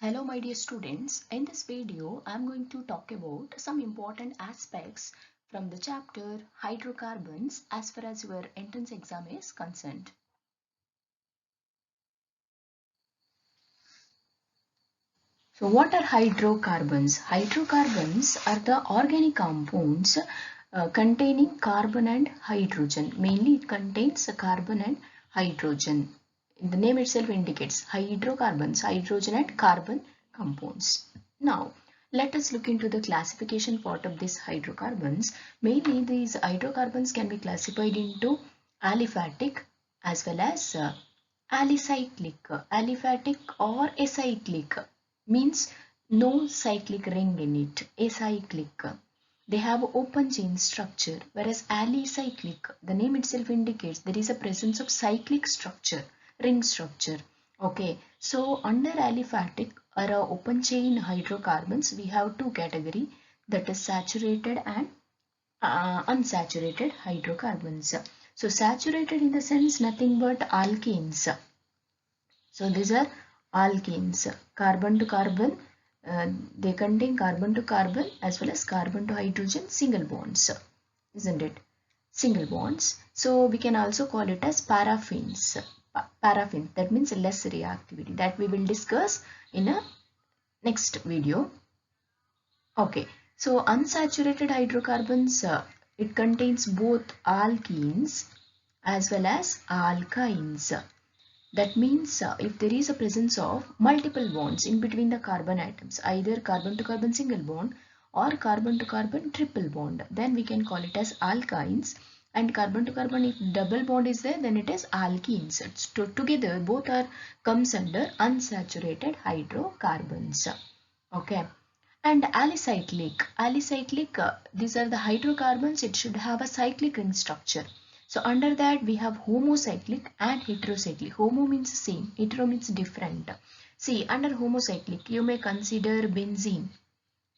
Hello my dear students, in this video I am going to talk about some important aspects from the chapter hydrocarbons as far as your entrance exam is concerned. So what are hydrocarbons? Hydrocarbons are the organic compounds containing carbon and hydrogen. Mainly it contains carbon and hydrogen. The name itself indicates hydrocarbons, hydrogen and carbon compounds. Now, let us look into the classification part of these hydrocarbons. Mainly these hydrocarbons can be classified into aliphatic as well as alicyclic. Aliphatic or acyclic means no cyclic ring in it. Acyclic, they have open chain structure, whereas alicyclic, the name itself indicates there is a presence of cyclic structure, ring structure. Okay, so under aliphatic or open chain hydrocarbons, we have two category, that is saturated and unsaturated hydrocarbons. So saturated in the sense nothing but alkanes. So these are alkanes, carbon to carbon. They contain carbon to carbon as well as carbon to hydrogen single bonds, isn't it? Single bonds. So we can also call it as paraffins. Paraffin, that means less reactivity, that we will discuss in a next video. Okay, so unsaturated hydrocarbons, it contains both alkenes as well as alkynes. That means if there is a presence of multiple bonds in between the carbon atoms, either carbon to carbon single bond or carbon to carbon triple bond, then we can call it as alkynes. And carbon to carbon, if double bond is there, then it is alkenes. So together both are comes under unsaturated hydrocarbons. Okay. And alicyclic, these are the hydrocarbons. It should have a cyclic ring structure. So under that we have homocyclic and heterocyclic. Homo means same, hetero means different. See, under homocyclic you may consider benzene,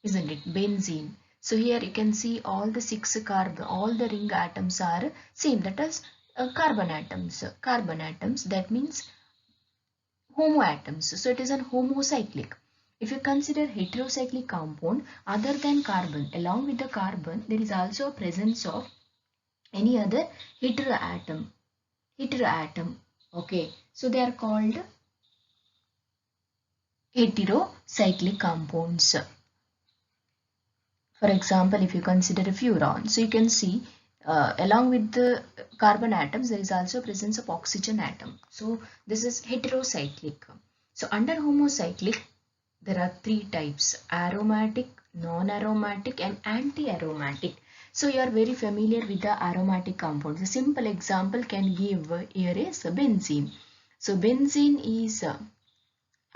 isn't it? Benzene. So here you can see all the six carbon, all the ring atoms are same, that is carbon atoms. Carbon atoms, that means homo atoms. So it is an homocyclic. If you consider heterocyclic compound other than carbon, along with the carbon there is also a presence of any other heteroatom. Heteroatom. Okay, so they are called heterocyclic compounds. For example, if you consider a furan, so you can see along with the carbon atoms there is also presence of oxygen atom. So this is heterocyclic. So under homocyclic there are three types: aromatic, non-aromatic and anti-aromatic. So you are very familiar with the aromatic compounds. A simple example can give here is benzene. So benzene is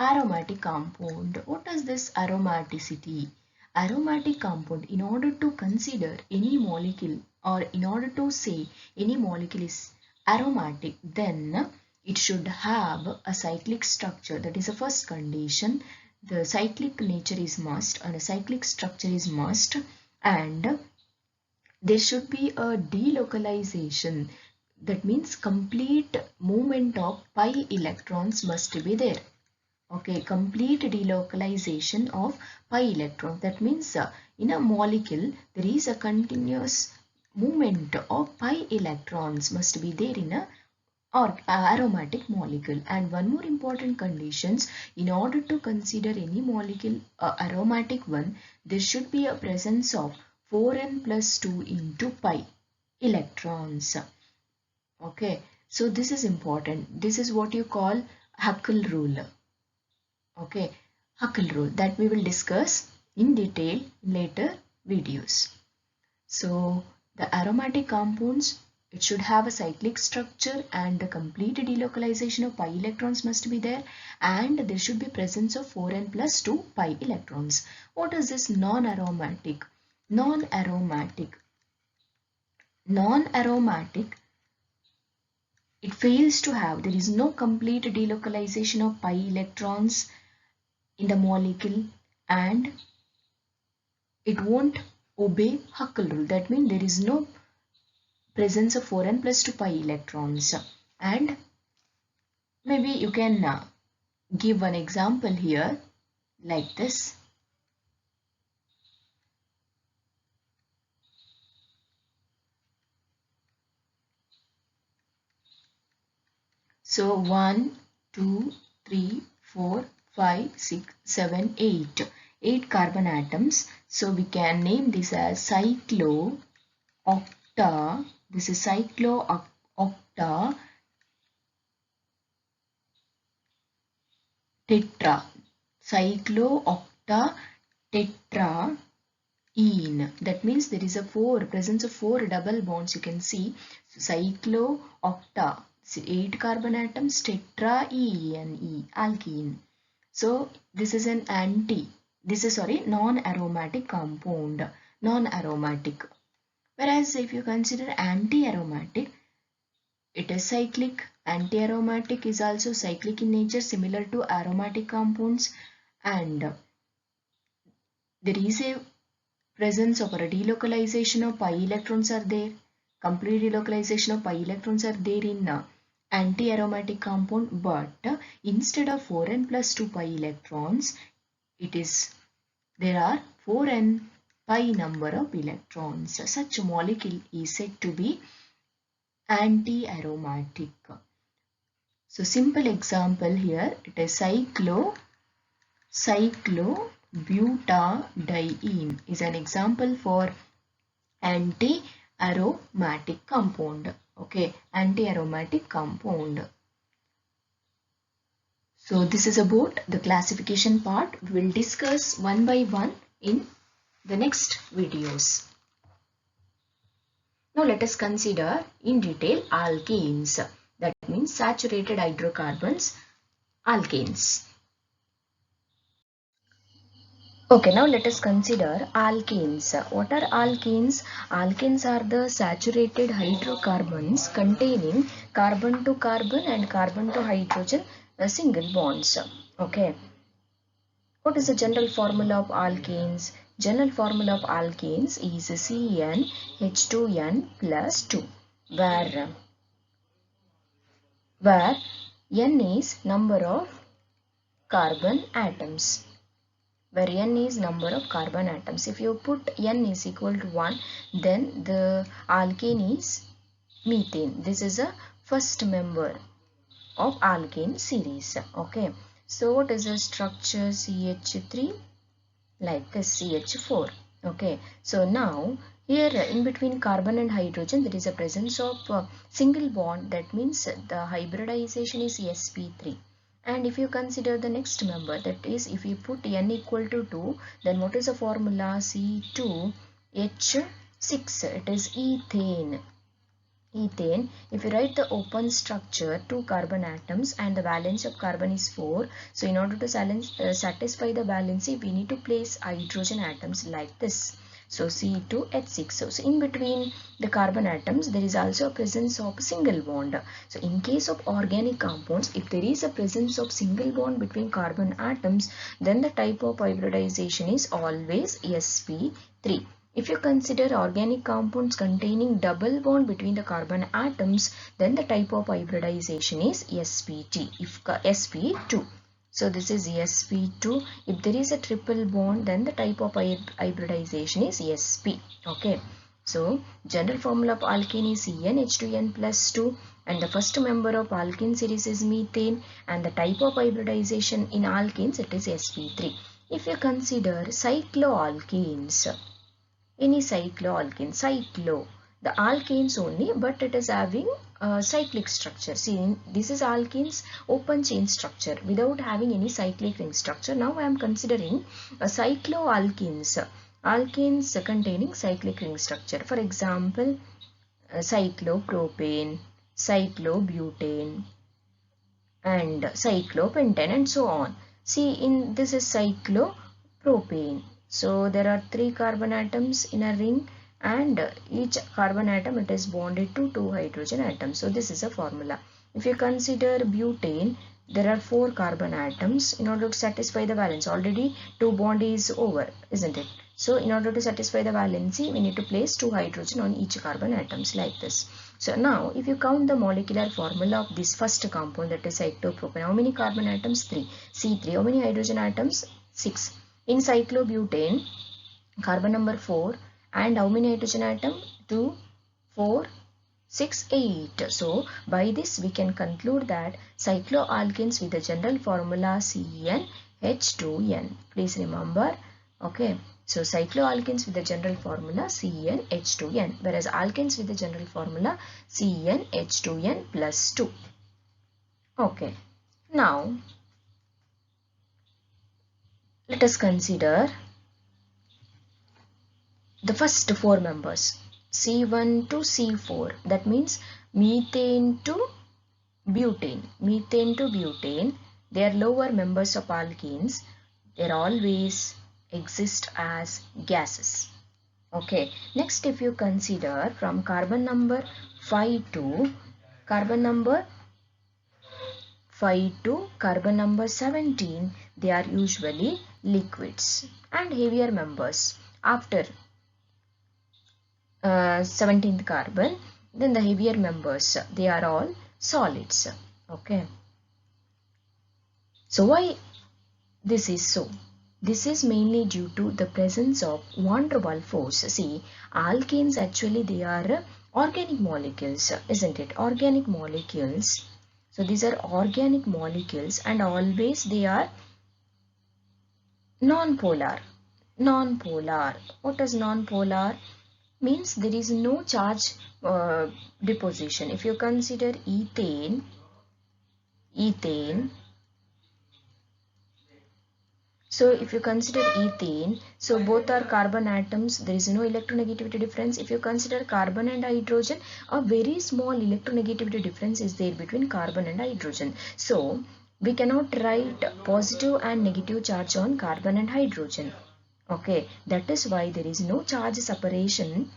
aromatic compound. What is this aromaticity? Aromatic compound, in order to consider any molecule or in order to say any molecule is aromatic, then it should have a cyclic structure. That is the first condition. The cyclic nature is must and a cyclic structure is must, and there should be a delocalization. That means complete movement of pi electrons must be there. Okay, complete delocalization of pi electrons. That means in a molecule there is a continuous movement of pi electrons must be there in a or aromatic molecule. And one more important conditions, in order to consider any molecule aromatic one, there should be a presence of 4n plus 2 into pi electrons. Okay, so this is important. This is what you call Huckel rule. Okay, Huckel rule, that we will discuss in detail in later videos. So the aromatic compounds, it should have a cyclic structure and the complete delocalization of pi electrons must be there, and there should be presence of 4n plus 2 pi electrons. What is this non-aromatic? Non-aromatic. Non-aromatic, it fails to have, there is no complete delocalization of pi electrons in the molecule, and it won't obey Huckel rule. That means there is no presence of 4n plus 2 pi electrons. And maybe you can give one example here. like this. So 1, 2, 3, 4, 5, 6, 7, 8. 8 carbon atoms. So we can name this as cyclo-octa. This is cyclo-octa tetra. Cyclo-octa tetraene. That means there is a presence of 4 double bonds. You can see cyclo-octa. 8 carbon atoms, tetraene, alkene. So this is an non-aromatic compound, non-aromatic. Whereas if you consider anti-aromatic, it is cyclic. Anti-aromatic is also cyclic in nature, similar to aromatic compounds, and there is a presence of a delocalization of pi electrons are there. Complete delocalization of pi electrons are there in anti-aromatic compound, but instead of 4n plus 2 pi electrons, there are 4n pi number of electrons. Such molecule is said to be anti-aromatic. So simple example here, it is cyclobutadiene is an example for anti-aromatic compound. Okay, anti-aromatic compound. So this is about the classification part. We will discuss one by one in the next videos. Now let us consider in detail alkanes. That means saturated hydrocarbons, alkanes. Okay, now let us consider alkanes. What are alkanes? Alkanes are the saturated hydrocarbons containing carbon to carbon and carbon to hydrogen single bonds. Okay. What is the general formula of alkanes? General formula of alkanes is CnH2n plus 2, where n is number of carbon atoms. Where n is number of carbon atoms. If you put n is equal to 1, then the alkane is methane. This is a first member of alkane series. Okay. So what is the structure? CH3, like this, CH4. Okay. So now here in between carbon and hydrogen there is a presence of single bond. That means the hybridization is sp3. And if you consider the next member, that is if you put n equal to 2, then what is the formula? C2H6. It is ethane. Ethane, if you write the open structure, 2 carbon atoms and the valence of carbon is 4. So in order to satisfy the valency, we need to place hydrogen atoms like this. So C2H6. So in between the carbon atoms, there is also a presence of single bond. So in case of organic compounds, if there is a presence of single bond between carbon atoms, then the type of hybridization is always sp3. If you consider organic compounds containing double bond between the carbon atoms, then the type of hybridization is sp2. sp2. So this is sp2. If there is a triple bond, then the type of hybridization is sp. Okay. So general formula of alkane is CnH2n plus 2, and the first member of alkene series is methane, and the type of hybridization in alkanes, it is sp3. If you consider cycloalkanes, any cycloalkane, the alkanes only, but it is having a cyclic structure. See, this is alkanes open chain structure without having any cyclic ring structure. Now I am considering a cycloalkanes, alkanes containing cyclic ring structure. For example, cyclopropane, cyclobutane, and cyclopentane, and so on. See, in this is cyclopropane. So there are 3 carbon atoms in a ring, and each carbon atom, it is bonded to 2 hydrogen atoms. So this is a formula. If you consider butane, there are 4 carbon atoms. In order to satisfy the valence, already 2 bond is over, isn't it? So in order to satisfy the valency, we need to place 2 hydrogen on each carbon atoms like this. So now if you count the molecular formula of this first compound, that is cyclopropane, how many carbon atoms? 3. C3. How many hydrogen atoms? 6. In cyclobutane, carbon number 4, and how many hydrogen atom? 2, 4, 6, 8. So by this we can conclude that cycloalkenes with the general formula CnH2n. Please remember. Okay. So cycloalkenes with the general formula CnH2n, whereas alkenes with the general formula CnH2n plus 2. Okay. Now let us consider the first 4 members, C1 to C4, that means methane to butane. Methane to butane, they are lower members of alkenes. They always exist as gases. Okay, next if you consider from carbon number 5 to carbon number 17, they are usually liquids, and heavier members after 17th carbon, then the heavier members, they are all solids. Okay, so why this is so? This is mainly due to the presence of van der Waals force. See, alkenes actually they are organic molecules, isn't it? Organic molecules. So these are organic molecules, and always they are non-polar. Non-polar. What is non-polar? Means there is no charge deposition. If you consider ethane, so if you consider ethane, so both are carbon atoms, there is no electronegativity difference. If you consider carbon and hydrogen, a very small electronegativity difference is there between carbon and hydrogen. So we cannot write positive and negative charge on carbon and hydrogen. Okay, that is why there is no charge separation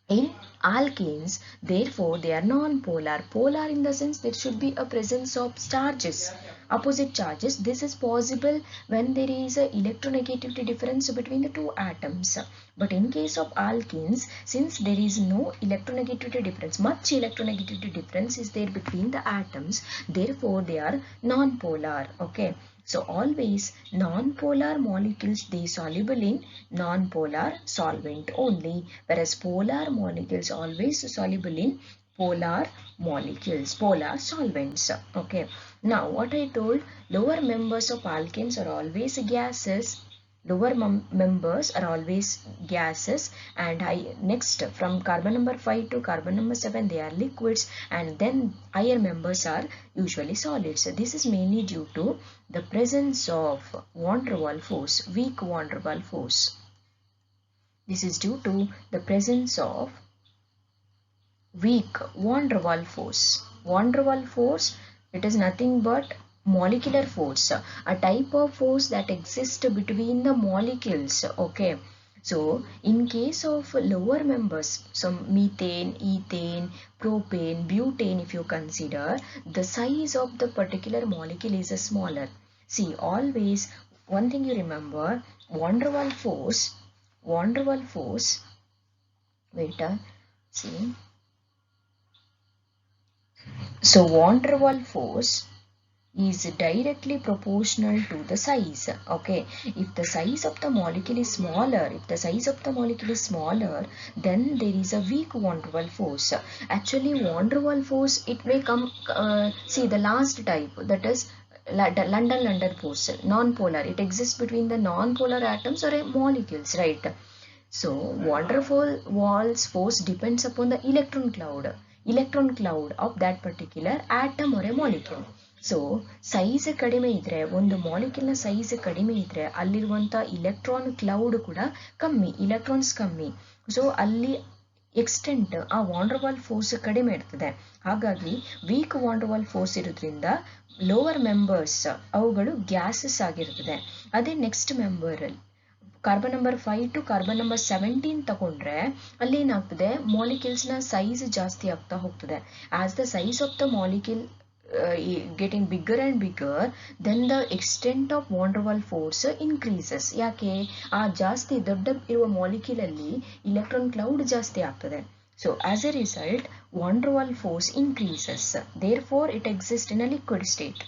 in alkenes. Therefore they are non-polar. Polar in the sense there should be a presence of charges, opposite charges. This is possible when there is a electronegativity difference between the 2 atoms. But in case of alkenes, since there is no electronegativity difference, much electronegativity difference is there between the atoms, therefore they are non-polar. Okay, so always non-polar molecules, they soluble in non-polar solvent only, whereas polar molecules always soluble in polar molecules, polar solvents. Okay, now what I told, lower members of alkenes are always gases. Lower members are always gases, and next from carbon number 5 to carbon number 7 they are liquids, and then higher members are usually solids. This is mainly due to the presence of van der Waals force, weak van der Waals force. This is due to the presence of weak van der Waals force. Van der Waals force, it is nothing but molecular force, a type of force that exists between the molecules. Okay, so in case of lower members, so methane, ethane, propane, butane, if you consider, the size of the particular molecule is smaller. See, always one thing you remember, van der Waals force, see, so van der Waals force is directly proportional to the size. Okay, if the size of the molecule is smaller, then there is a weak van der Waals force. Actually, van der Waals force, it may come, see the last type, that is London force, non-polar. It exists between the non-polar atoms or molecules, right? So van der Waals force depends upon the electron cloud of that particular atom or a molecule. So size ಕಡಿಮೆ ಇದ್ರೆ, ಒಂದು ಮಾಲಿಕ್ಯೂಲ್ನ size ಕಡಿಮೆ ಇದ್ರೆ ಅಲ್ಲಿರುವಂಥ electron cloud ಕೂಡ ಕಮ್ಮಿ, electrons ಕಮ್ಮಿ. So ಅಲ್ಲಿ ಎಕ್ಸ್ಟೆಂಟ್ ಆ van der Waals ಫೋರ್ಸ್ ಕಡಿಮೆ ಇರ್ತದೆ. ಹಾಗಾಗಿ weak van der Waals force ಇರೋದ್ರಿಂದ ಲೋವರ್ ಮೆಂಬರ್ಸ್ ಅವುಗಳು ಗ್ಯಾಸಸ್ ಆಗಿರ್ತದೆ. ಅದೇ next member carbon number 5 to carbon number 17 ತಗೊಂಡ್ರೆ ಅಲ್ಲಿ ಏನಾಗ್ತದೆ, ಮಾಲಿಕ್ಯೂಲ್ಸ್ನ ಸೈಜ್ ಜಾಸ್ತಿ ಆಗ್ತಾ ಹೋಗ್ತದೆ. As the size of the molecule getting bigger and bigger, then the extent of van der Waals force increases. ಯಾಕೆ ಆ ಜಾಸ್ತಿ ದೊಡ್ಡ ಇರುವ ಮಾಲಿಕ್ಯೂಲ್ ಅಲ್ಲಿ electron cloud ಜಾಸ್ತಿ ಆಗ್ತದೆ. So as a result van der Waals force increases, therefore it exists in a liquid state.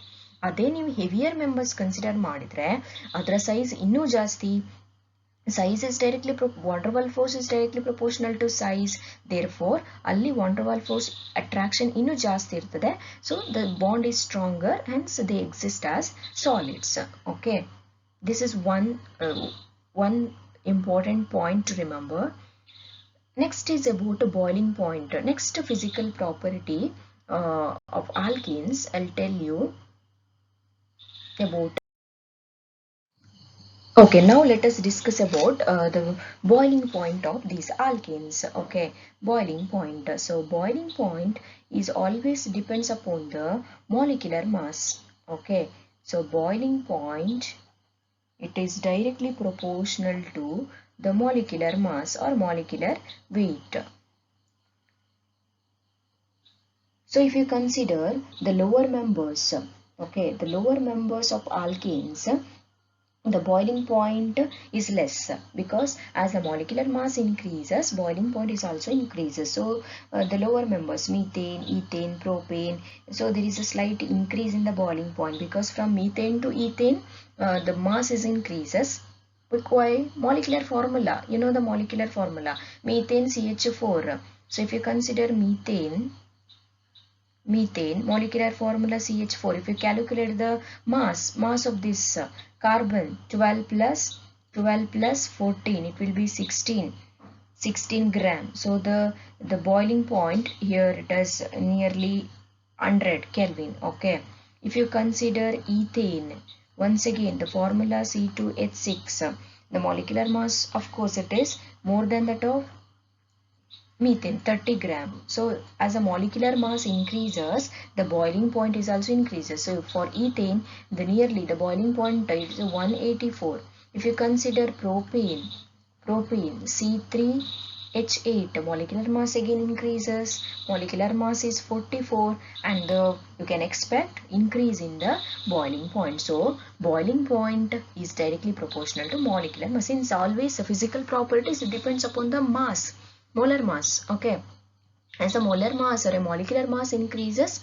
ಅದೇ ನೀವು ಹೆವಿಯರ್ ಮೆಂಬರ್ಸ್ ಕನ್ಸಿಡರ್ ಮಾಡಿದ್ರೆ ಅದರ ಸೈಜ್ ಇನ್ನೂ ಜಾಸ್ತಿ. Size is directly van der Waals force is directly proportional to size, therefore ಅಲ್ಲಿ van der Waals force attraction ಇನ್ನೂ ಜಾಸ್ತಿ ಇರ್ತದೆ. So the bond is stronger, hence they exist as solids. Okay, this is one important point to remember. Next is about boiling point. Next physical property of alkenes I'll tell you about. Okay, now let us discuss about the boiling point of these alkenes. Okay, boiling point. So boiling point is always depends upon the molecular mass. Okay, so boiling point, it is directly proportional to the molecular mass or molecular weight. So if you consider the lower members, okay, the lower members of alkenes, the boiling point is less, because as the molecular mass increases, boiling point is also increases. So the lower members, methane, ethane, propane, so there is a slight increase in the boiling point, because from methane to ethane the mass is increases. Why? Molecular formula, you know the molecular formula, methane CH4. So if you consider methane molecular formula CH4, if you calculate the mass of this carbon, 12 plus 14, it will be 16 gram. So the boiling point here, it is nearly 100 Kelvin. Okay, if you consider ethane, once again the formula C2H6, the molecular mass, of course, it is more than that of methane, 30 gram. So as the molecular mass increases, the boiling point is also increases. So for ethane, the boiling point is 184. If you consider propane C3H8, molecular mass again increases, molecular mass is 44, and you can expect increase in the boiling point. So boiling point is directly proportional to molecular mass. Since always the physical properties, it depends upon the mass, molar mass. Okay, as the molar mass or a molecular mass increases,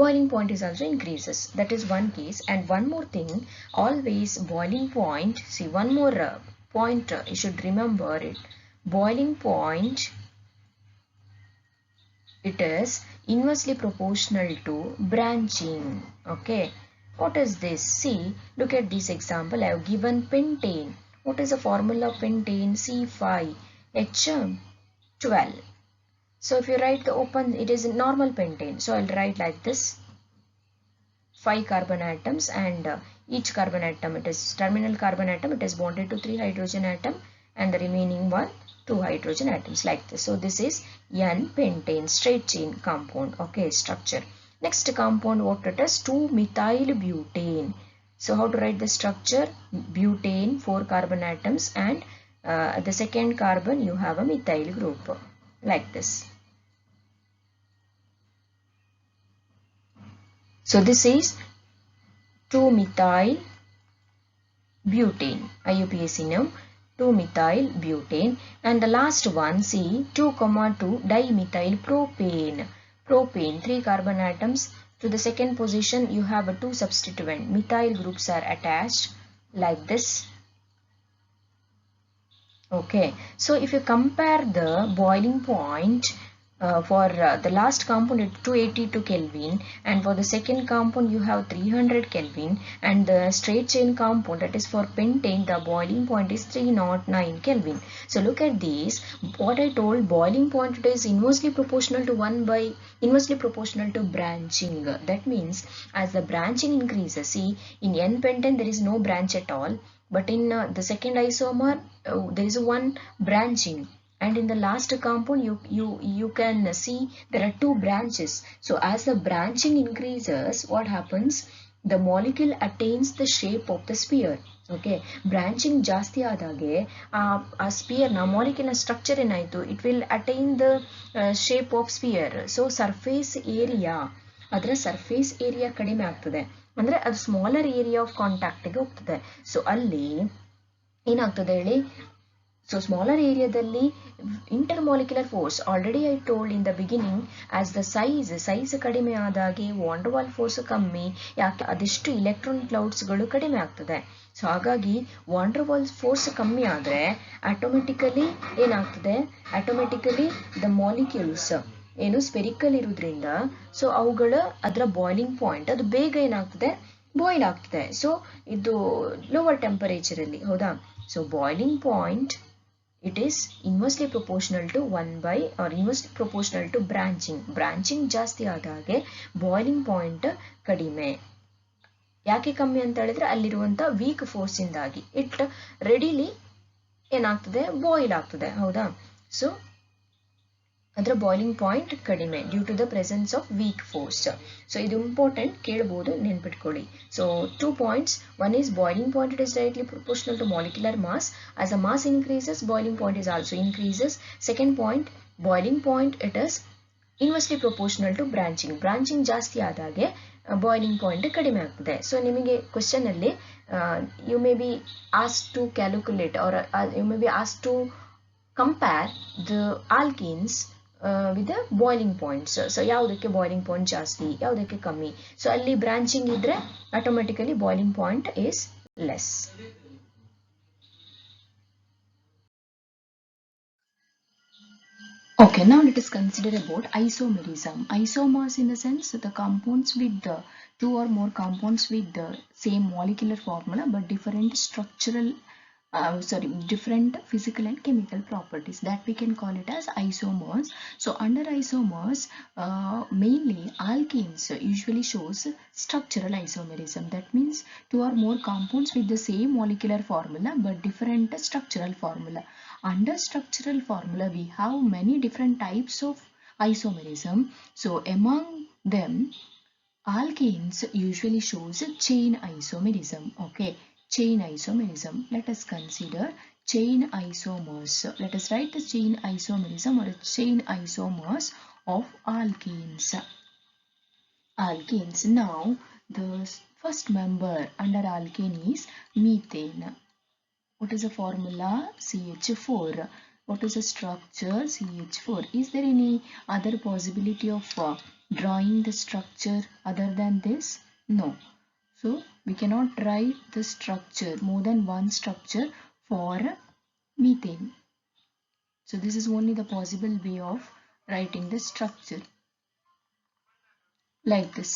boiling point is also increases. That is one case. And one more thing, always boiling point, see one more point you should remember it. Boiling point, it is inversely proportional to branching. Okay, what is this? See, look at this example. I have given pentane. What is the formula of pentane? C5H12. So if you write the open, it is a normal pentane. So I'll write like this: 5 carbon atoms, and each carbon atom, it is terminal carbon atom, it is bonded to 3 hydrogen atom, and the remaining one 2 hydrogen atoms, like this. So this is N-pentane, straight chain compound. Okay, structure. Next compound, what it is? 2-methyl-butane. So how to write the structure? Butane, 4 carbon atoms, and at the second carbon you have a methyl group, like this. So this is 2-methyl-butane, IUPAC now, 2-methyl-butane, and the last one, see, 2,2-dimethyl-propane. Propane, 3 carbon atoms. To the second position you have a 2 substituent, methyl groups are attached, like this. Okay, so if you compare the boiling point for the last compound, it 282 Kelvin, and for the second compound you have 300 Kelvin, and the straight chain compound, that is for pentane, the boiling point is 309 Kelvin. So look at this, what I told, boiling point, it is inversely proportional to branching. That means as the branching increases, see, in N-pentane there is no branch at all, but in the second isomer there is one branching, and in the last compound you can see there are 2 branches. So as the branching increases, what happens? The molecule attains the shape of the sphere. Okay, branching ಜಾಸ್ತಿ ಆದಾಗೆ ಆ spear ನ molecule ನ structure ಏನಾಯ್ತು, it will attain the shape of sphere. So surface area ಅದರ surface area ಕಡಿಮೆ ಆಗ್ತದೆ, ಅಂದರೆ ಅದು ಸ್ಮಾಲರ್ ಏರಿಯಾ ಆಫ್ ಕಾಂಟ್ಯಾಕ್ಟಿಗೆ ಹೋಗ್ತದೆ. ಸೊ ಅಲ್ಲಿ ಏನಾಗ್ತದೆ ಹೇಳಿ, ಸೊ ಸ್ಮಾಲರ್ ಏರಿಯಾದಲ್ಲಿ intermolecular force, already I told in the beginning, as the size ಕಡಿಮೆ ಆದಾಗೆ ವಾನ್ ಡೆರ್ ವಾಲ್ ಫೋರ್ಸ್ ಕಮ್ಮಿ, ಯಾಕೆ ಅದೆಷ್ಟು ಇಲೆಕ್ಟ್ರಾನ್ ಕ್ಲೌಡ್ಸ್ಗಳು ಕಡಿಮೆ ಆಗ್ತದೆ. ಸೊ ಹಾಗಾಗಿ ವಾನ್ ಡೆರ್ ವಾಲ್ ಫೋರ್ಸ್ ಕಮ್ಮಿ ಆದರೆ ಆಟೋಮೆಟಿಕಲಿ ಏನಾಗ್ತದೆ, ಆಟೋಮೆಟಿಕಲಿ ದ ಮಾಲಿಕ್ಯೂಲ್ಸ್ ಏನು ಸ್ಪೆರಿಕಲ್ ಇರೋದ್ರಿಂದ ಸೊ ಅವುಗಳ ಅದರ ಬಾಯ್ಲಿಂಗ್ ಪಾಯಿಂಟ್ ಅದು ಬೇಗ ಏನಾಗ್ತದೆ, ಬಾಯ್ಲ್ ಆಗ್ತದೆ. ಸೊ ಇದು ಲೋವರ್ ಟೆಂಪರೇಚರಲ್ಲಿ, ಹೌದಾ. So boiling point it is inversely proportional to 1 by or inversely proportional to branching ಜಾಸ್ತಿ ಆದಾಗೆ ಬಾಯ್ಲಿಂಗ್ ಪಾಯಿಂಟ್ ಕಡಿಮೆ. ಯಾಕೆ ಕಮ್ಮಿ ಅಂತ ಹೇಳಿದ್ರೆ ಅಲ್ಲಿರುವಂಥ ವೀಕ್ ಫೋರ್ಸಿಂದಾಗಿ ಇಟ್ ರೆಡಿಲಿ ಏನಾಗ್ತದೆ, ಬಾಯ್ಲ್ ಆಗ್ತದೆ, ಹೌದಾ. ಸೊ ಅದರ ಬಾಯ್ಲಿಂಗ್ ಪಾಯಿಂಟ್ ಕಡಿಮೆ due to the presence of weak force. So ಇದು ಇಂಪಾರ್ಟೆಂಟ್, ಕೇಳ್ಬೋದು, ನೆನ್ಪಿಟ್ಕೊಳ್ಳಿ. So 2 points, one is boiling point, it is directly proportional to molecular mass. As the mass increases, boiling point is also increases. Second point, boiling point, it is inversely proportional to branching ಜಾಸ್ತಿ ಆದಾಗೆ boiling point ಕಡಿಮೆ ಆಗ್ತದೆ. So ನಿಮಗೆ question ಅಲ್ಲಿ you may be asked to calculate or you may be asked to compare the alkenes with the boiling points. So ಯಾವುದಕ್ಕೆ boiling point ಜಾಸ್ತಿ, ಯಾವುದಕ್ಕೆ ಕಮ್ಮಿ. So ಅಲ್ಲಿ ಬ್ರಾಂಚಿಂಗ್ ಇದ್ರೆ automatically boiling point is less. Okay, now let us consider about isomerism. Isomers in the sense the compounds with the two or more compounds with the same molecular formula but different structural different physical and chemical properties, that we can call it as isomers. So under isomers, mainly alkenes usually shows structural isomerism. That means two or more compounds with the same molecular formula but different structural formula. Under structural formula we have many different types of isomerism. So among them alkenes usually shows chain isomerism. Okay, chain isomerism. Let us consider chain isomers. Let us write the chain isomerism or chain isomers of alkenes. Alkenes. Now the first member under alkene is methane. What is the formula? CH4. What is the structure? CH4. Is there any other possibility of drawing the structure other than this? No. So we cannot write the structure, more than one structure for methane. So this is only the possible way of writing the structure like this.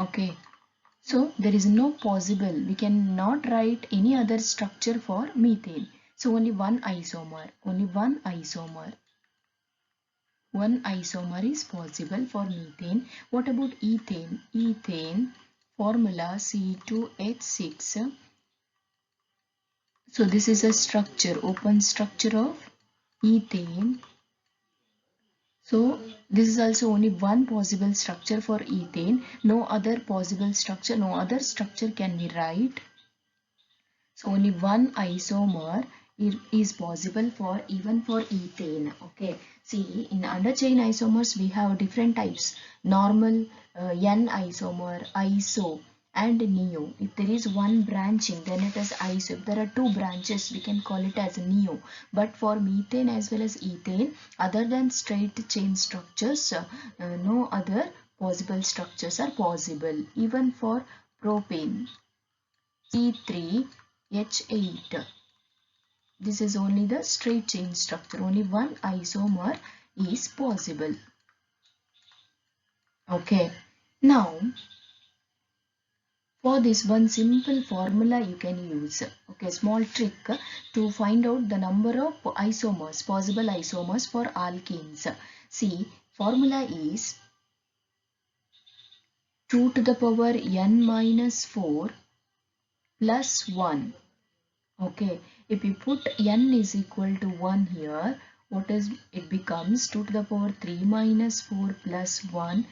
Okay. So there is no possible, we cannot write any other structure for methane. So only one isomer, one isomer is possible for methane. What about ethane? Ethane formula C2H6. So this is a structure, open structure of ethane. So this is also only one possible structure for ethane. No other possible structure, no other structure can be write. So only one isomer is possible for even for ethane. Okay, see, in under chain isomers we have different types: normal, N isomer, iso and neo. If there is one branching, then it is iso. If there are two branches, we can call it as neo. But for methane as well as ethane, other than straight chain structures, no other possible structures are possible. Even for propane, C3H8. This is only the straight chain structure. Only one isomer is possible. Okay. Now, for this one simple formula you can use. Okay, small trick to find out the number of isomers, possible isomers for alkenes. See, formula is 2 to the power n minus 4 plus 1. Okay, if you put n is equal to 1 here, what is it becomes 2 to the power 3 minus 4 plus 1,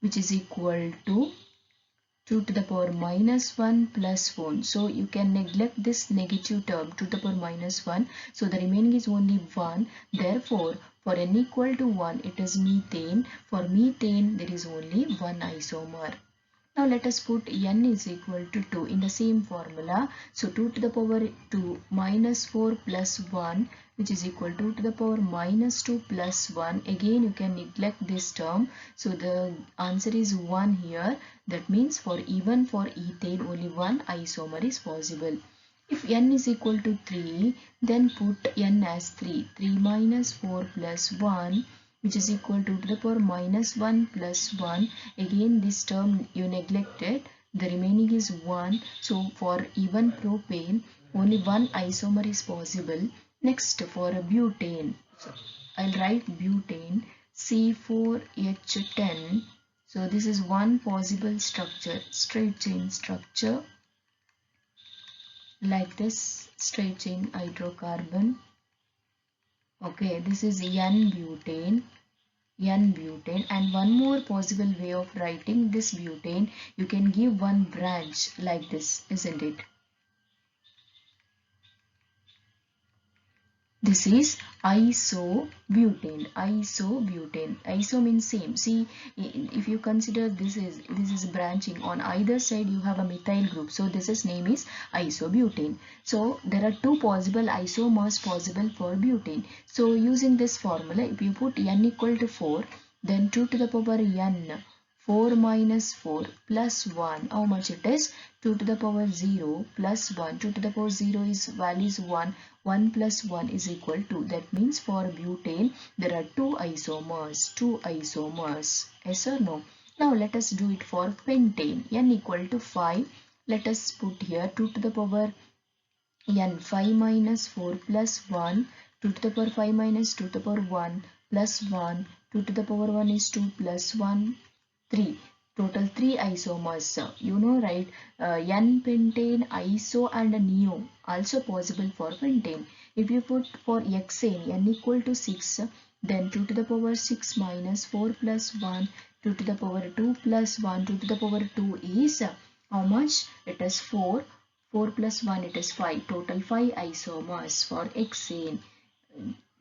which is equal to 2 to the power minus 1 plus 1. So you can neglect this negative term 2 to the power minus 1. So the remaining is only 1. Therefore, for n equal to 1, it is methane. For methane, there is only one isomer. Now let us put n is equal to 2 in the same formula. So 2 to the power 2 minus 4 plus 1, which is equal to 2 to the power minus 2 plus 1. Again you can neglect this term. So the answer is 1 here. That means even for ethane only one isomer is possible. If n is equal to 3, then put n as 3. 3 minus 4 plus 1, which is equal to the power minus 1 plus 1. Again this term you neglected. The remaining is 1. So for even propane, only one isomer is possible. Next, for a butane, so I'll write butane C4H10. So this is one possible structure, straight chain structure, like this straight chain hydrocarbon. Okay, this is N-butane, and one more possible way of writing this butane, you can give one branch like this, isn't it? This is isobutane. Iso means same. See, if you consider this is branching on either side, you have a methyl group. So this is name is isobutane. So there are two possible isomers possible for butane. So using this formula, if you put n equal to 4, then 2 to the power n, 4 minus 4 plus 1, how much it is? 2 to the power 0 plus 1. 2 to the power 0 is value is 1. 1 plus 1 is equal to. That means for butane there are two isomers. Yes or no? Now let us do it for pentane. N equal to 5. Let us put here 2 to the power n, 5 minus 4 plus 1. 2 to the power 5 minus 2 to the power 1 plus 1. 2 to the power 1 is 2 plus 1, 3. Total 3 isomers. You know, right? N-pentane, iso and neo also possible for pentane. If you put for hexane, n equal to 6, then 2 to the power 6 minus 4 plus 1, 2 to the power 2 plus 1, 2 to the power 2 is how much? It is 4. 4 plus 1, it is 5. Total 5 isomers for hexane.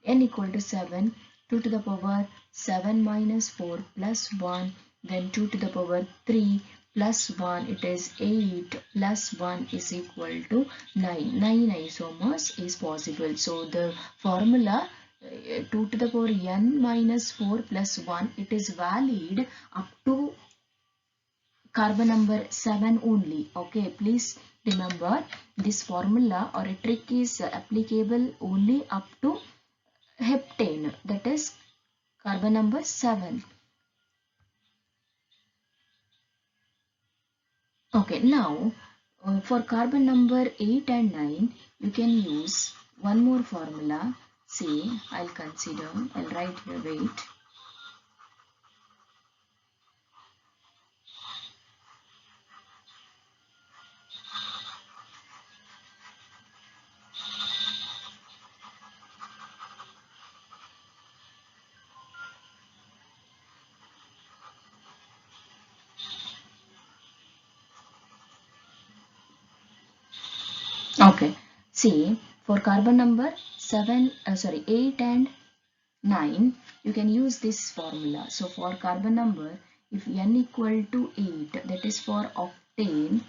N equal to 7, 2 to the power 7 minus 4 plus 1, then 2 to the power 3 plus 1, it is 8 plus 1 is equal to 9. 9 isomers is possible. So the formula 2 to the power n minus 4 plus 1, it is valid up to carbon number 7 only. Okay, please remember this formula or a trick is applicable only up to heptane, that is carbon number 7. Okay, now for carbon number 8 and 9, you can use one more formula. See, I'll write here, wait. Okay, see, for carbon number 8 and 9, you can use this formula. So for carbon number, if n equal to 8, that is for octane,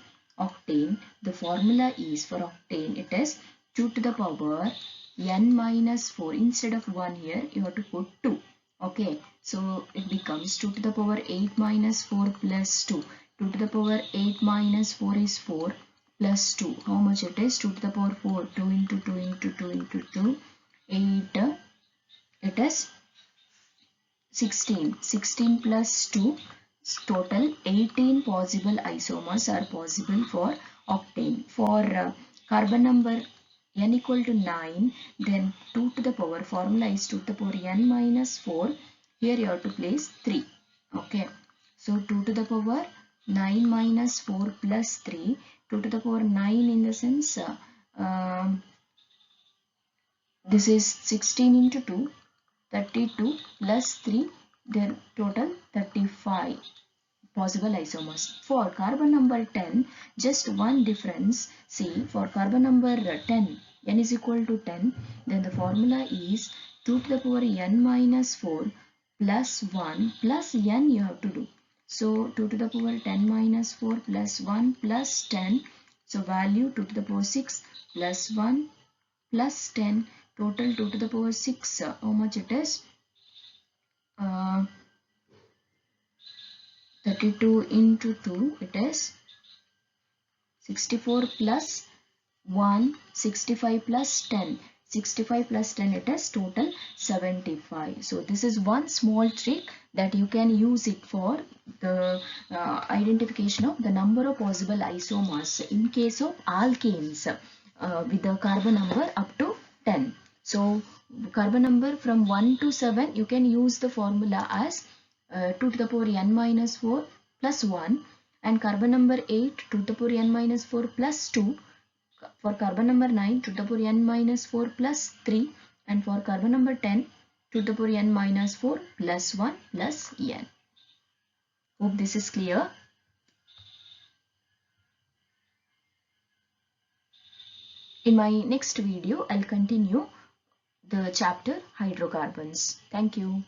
the formula is for octane, it is 2 to the power n minus 4. Instead of 1 here, you have to put 2. Okay, so it becomes 2 to the power 8 minus 4 plus 2. 2 to the power 8 minus 4 is 4 plus 2. How much it is? 2 to the power 4. 2 into 2 into 2 into 2. 8. It is 16. 16 plus 2. Total 18 possible isomers are possible for octane. For carbon number n equal to 9, then 2 to the power, formula is 2 to the power n minus 4. Here you have to place 3. Okay. So 2 to the power 9 minus 4 plus 3. 2 to the power 9 in the sense this is 16 into 2, 32 plus 3, then total 35. possible isomers. For carbon number 10, just one difference. See, for carbon number 10, n is equal to 10, then the formula is 2 to the power n minus 4 plus 1 plus n you have to do. So 2 to the power 10 minus 4 plus 1 plus 10. So value 2 to the power 6 plus 1 plus 10, total 2 to the power 6. How much it is? 32 into 2, it is 64 plus 1, 65 plus 10. 65 plus 10, it is total 75. So this is one small trick that you can use it for the identification of the number of possible isomers in case of alkanes with the carbon number up to 10. So carbon number from 1 to 7, you can use the formula as 2 to the power n minus 4 plus 1, and carbon number 8 2 to the power n minus 4 plus 2. For carbon number 9 2 to the power n minus 4 plus 3, and for carbon number 10 2 to the power n minus 4 plus 1 plus n. Hope this is clear. In my next video, I'll continue the chapter hydrocarbons. Thank you.